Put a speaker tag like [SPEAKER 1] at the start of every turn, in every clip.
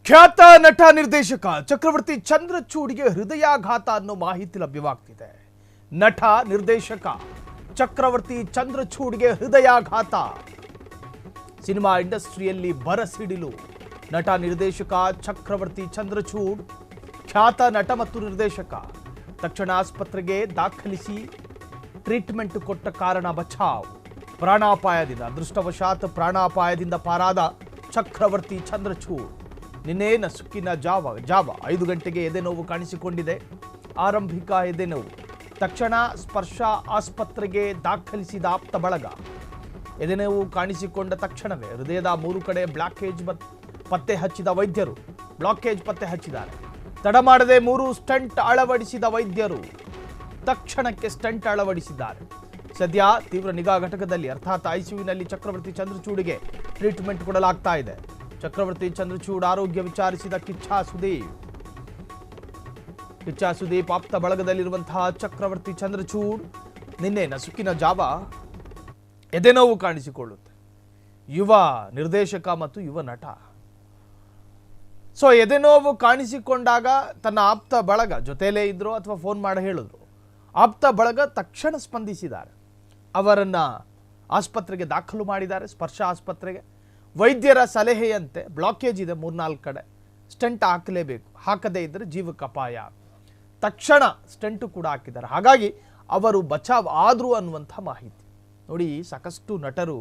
[SPEAKER 1] ಖ್ಯಾತ ನಟ ನಿರ್ದೇಶಕ ಚಕ್ರವರ್ತಿ ಚಂದ್ರಚೂಡ್ಗೆ ಹೃದಯಾಘಾತ ಅನ್ನೋ ಮಾಹಿತಿ ಲಭ್ಯವಾಗ್ತಿದೆ. ನಟ ನಿರ್ದೇಶಕ ಚಕ್ರವರ್ತಿ ಚಂದ್ರಚೂಡ್ಗೆ ಹೃದಯಾಘಾತ. ಸಿನಿಮಾ ಇಂಡಸ್ಟ್ರಿಯಲ್ಲಿ ಬರಸಿಡಿಲು. ನಟ ನಿರ್ದೇಶಕ ಚಕ್ರವರ್ತಿ ಚಂದ್ರಚೂಡ್ ಖ್ಯಾತ ನಟ ಮತ್ತು ನಿರ್ದೇಶಕ ತಕ್ಷಣ ಆಸ್ಪತ್ರೆಗೆ ದಾಖಲಿಸಿ ಟ್ರೀಟ್ಮೆಂಟ್ ಕೊಟ್ಟ ಕಾರಣ ಬಚಾವ್. ಪ್ರಾಣಾಪಾಯದಿಂದ ಅದೃಷ್ಟವಶಾತ್ ಪ್ರಾಣಾಪಾಯದಿಂದ ಪಾರಾದ ಚಕ್ರವರ್ತಿ ಚಂದ್ರಚೂಡ್ ನಿನ್ನೆ ನಸುಕಿನ ಜಾವ 5 ಗಂಟೆಗೆ ಎದೆನೋವು ಕಾಣಿಸಿಕೊಂಡಿದೆ. ಆರಂಭಿಕ ಎದೆನೋವು. ತಕ್ಷಣ ಸ್ಪರ್ಶ ಆಸ್ಪತ್ರೆಗೆ ದಾಖಲಿಸಿದ ಆಪ್ತ ಬಳಗ. ಎದೆನೋವು ಕಾಣಿಸಿಕೊಂಡ ತಕ್ಷಣವೇ ಹೃದಯದ 3 ಕಡೆ ಬ್ಲಾಕೇಜ್ ಪತ್ತೆ ಹಚ್ಚಿದ ವೈದ್ಯರು ಬ್ಲಾಕೇಜ್ ಪತ್ತೆ ಹಚ್ಚಿದ್ದಾರೆ. ತಡ ಮಾಡದೆ 3 ಸ್ಟಂಟ್ ಅಳವಡಿಸಿದ ವೈದ್ಯರು ತಕ್ಷಣಕ್ಕೆ ಸ್ಟಂಟ್ ಅಳವಡಿಸಿದ್ದಾರೆ. ಸದ್ಯ ತೀವ್ರ ನಿಗಾ ಘಟಕದಲ್ಲಿ ಅರ್ಥಾತ್ ಐಸಿಯುನಲ್ಲಿ ಚಕ್ರವರ್ತಿ ಚಂದ್ರಚೂಡ್ಗೆ ಟ್ರೀಟ್ಮೆಂಟ್ ಕೊಡಲಾಗ್ತಾ ಇದೆ. ಚಕ್ರವರ್ತಿ ಚಂದ್ರಚೂಡ್ ಆರೋಗ್ಯ ವಿಚಾರಿಸಿದ ಕಿಚ್ಚ ಸುದೀಪ್ ಆಪ್ತ ಬಳಗದಲ್ಲಿರುವಂತಹ ಚಕ್ರವರ್ತಿ ಚಂದ್ರಚೂಡ್ ನಿನ್ನೆ ನಸುಕಿನ ಜಾವ ಎದೆನೋವು ಕಾಣಿಸಿಕೊಳ್ಳುತ್ತೆ. ಯುವ ನಿರ್ದೇಶಕ ಮತ್ತು ಯುವ ನಟ. ಸೊ ಎದೆನೋವು ಕಾಣಿಸಿಕೊಂಡಾಗ ತನ್ನ ಆಪ್ತ ಬಳಗ ಜೊತೆಲೇ ಇದ್ರು ಅಥವಾ ಫೋನ್ ಮಾಡಿ ಹೇಳಿದ್ರು. ಆಪ್ತ ಬಳಗ ತಕ್ಷಣ ಸ್ಪಂದಿಸಿದ್ದಾರೆ. ಅವರನ್ನ ಆಸ್ಪತ್ರೆಗೆ ದಾಖಲು ಮಾಡಿದ್ದಾರೆ. ಸ್ಪರ್ಶ ಆಸ್ಪತ್ರೆಗೆ ವೈದ್ಯರ ಸಲಹೆಯಂತೆ ಬ್ಲಾಕೇಜ್ ಇದೆ 3-4 ಕಡೆ, ಸ್ಟಂಟ್ ಹಾಕಲೇಬೇಕು, ಹಾಕದೇ ಇದ್ದರೆ ಜೀವಕ್ಕೆ ಅಪಾಯ. ತಕ್ಷಣ ಸ್ಟಂಟು ಕೂಡ ಹಾಕಿದ್ದಾರೆ. ಹಾಗಾಗಿ ಅವರು ಬಚಾವ್ ಆದ್ರು ಅನ್ನುವಂಥ ಮಾಹಿತಿ. ನೋಡಿ, ಸಾಕಷ್ಟು ನಟರು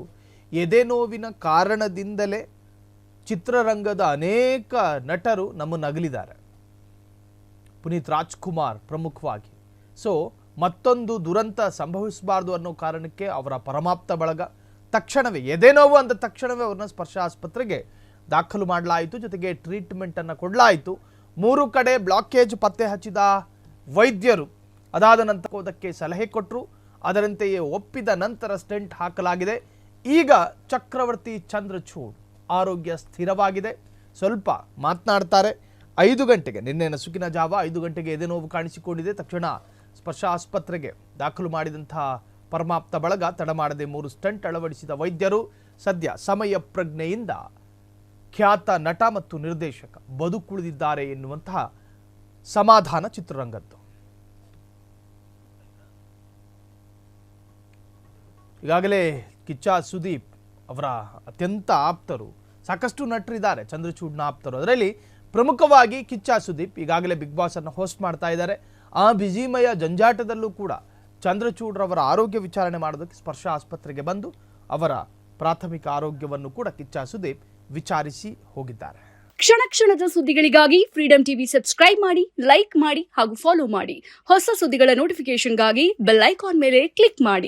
[SPEAKER 1] ಎದೆನೋವಿನ ಕಾರಣದಿಂದಲೇ ಚಿತ್ರರಂಗದ ಅನೇಕ ನಟರು ನಮ್ಮನ್ನು ಅಗಲಿದ್ದಾರೆ. ಪುನೀತ್ ರಾಜ್ಕುಮಾರ್ ಪ್ರಮುಖವಾಗಿ. ಸೊ ಮತ್ತೊಂದು ದುರಂತ ಸಂಭವಿಸಬಾರ್ದು ಅನ್ನೋ ಕಾರಣಕ್ಕೆ ಅವರ ಪರಮಾಪ್ತ ಬಳಗ ತಕ್ಷಣವೇ ಎದೆನೋವು ಅಂದ ತಕ್ಷಣವೇ ಅವ್ರನ್ನ ಸ್ಪರ್ಶ ಆಸ್ಪತ್ರೆಗೆ ದಾಖಲು ಮಾಡಲಾಯಿತು. ಜೊತೆಗೆ ಟ್ರೀಟ್ಮೆಂಟನ್ನು ಕೊಡಲಾಯಿತು. 3 ಕಡೆ ಬ್ಲಾಕೇಜ್ ಪತ್ತೆ ಹಚ್ಚಿದ ವೈದ್ಯರು ಅದಾದ ನಂತರ ಅದಕ್ಕೆ ಸಲಹೆ ಕೊಟ್ಟರು. ಅದರಂತೆಯೇ ಒಪ್ಪಿದ ನಂತರ ಸ್ಟೆಂಟ್ ಹಾಕಲಾಗಿದೆ. ಈಗ ಚಕ್ರವರ್ತಿ ಚಂದ್ರಚೂಡ್ ಆರೋಗ್ಯ ಸ್ಥಿರವಾಗಿದೆ. ಸ್ವಲ್ಪ ಮಾತನಾಡ್ತಾರೆ. 5 ಗಂಟೆಗೆ ನಿನ್ನೆ ನಸುಕಿನ ಜಾವ 5 ಗಂಟೆಗೆ ಎದೆನೋವು ಕಾಣಿಸಿಕೊಂಡಿದೆ. ತಕ್ಷಣ ಸ್ಪರ್ಶ ಆಸ್ಪತ್ರೆಗೆ ದಾಖಲು ಮಾಡಿದಂತಹ ಪರಮಾಪ್ತ ಬಳಗ ತಡ ಮಾಡದೆ 3 ಸ್ಟಂಟ್ ಅಳವಡಿಸಿದ ವೈದ್ಯರು ಸದ್ಯ ಸಮಯ ಪ್ರಜ್ಞೆಯಿಂದ ಖ್ಯಾತ ನಟ ಮತ್ತು ನಿರ್ದೇಶಕ ಬದುಕುಳಿದಿದ್ದಾರೆ ಎನ್ನುವಂತಹ ಸಮಾಧಾನ ಚಿತ್ರರಂಗದ್ದು. ಈಗಾಗಲೇ ಕಿಚ್ಚ ಸುದೀಪ್ ಅವರ ಅತ್ಯಂತ ಆಪ್ತರು, ಸಾಕಷ್ಟು ನಟರಿದ್ದಾರೆ ಚಂದ್ರಚೂಡ್ನ ಆಪ್ತರು. ಅದರಲ್ಲಿ ಪ್ರಮುಖವಾಗಿ ಕಿಚ್ಚ ಸುದೀಪ್ ಈಗಾಗಲೇ ಬಿಗ್ ಬಾಸ್ ಅನ್ನು ಹೋಸ್ಟ್ ಮಾಡ್ತಾ ಇದ್ದಾರೆ. ಆ ಬಿಜಿಮಯ ಜಂಜಾಟದಲ್ಲೂ ಕೂಡ ಚಂದ್ರಚೂಡ್ರವರ ಆರೋಗ್ಯ ವಿಚಾರಣೆ ಮಾಡೋದಕ್ಕೆ ಸ್ಪರ್ಶ ಆಸ್ಪತ್ರೆಗೆ ಬಂದು ಅವರ ಪ್ರಾಥಮಿಕ ಆರೋಗ್ಯವನ್ನು ಕೂಡ ಕಿಚ್ಚ ಸುದೀಪ್ ವಿಚಾರಿಸಿ ಹೋಗಿದ್ದಾರೆ.
[SPEAKER 2] ಕ್ಷಣ ಕ್ಷಣದ ಸುದ್ದಿಗಳಿಗಾಗಿ ಫ್ರೀಡಂ ಟಿವಿ ಸಬ್ಸ್ಕ್ರೈಬ್ ಮಾಡಿ, ಲೈಕ್ ಮಾಡಿ ಹಾಗೂ ಫಾಲೋ ಮಾಡಿ. ಹೊಸ ಸುದ್ದಿಗಳ ನೋಟಿಫಿಕೇಶನ್ಗಾಗಿ ಬೆಲ್ ಐಕಾನ್ ಮೇಲೆ ಕ್ಲಿಕ್ ಮಾಡಿ.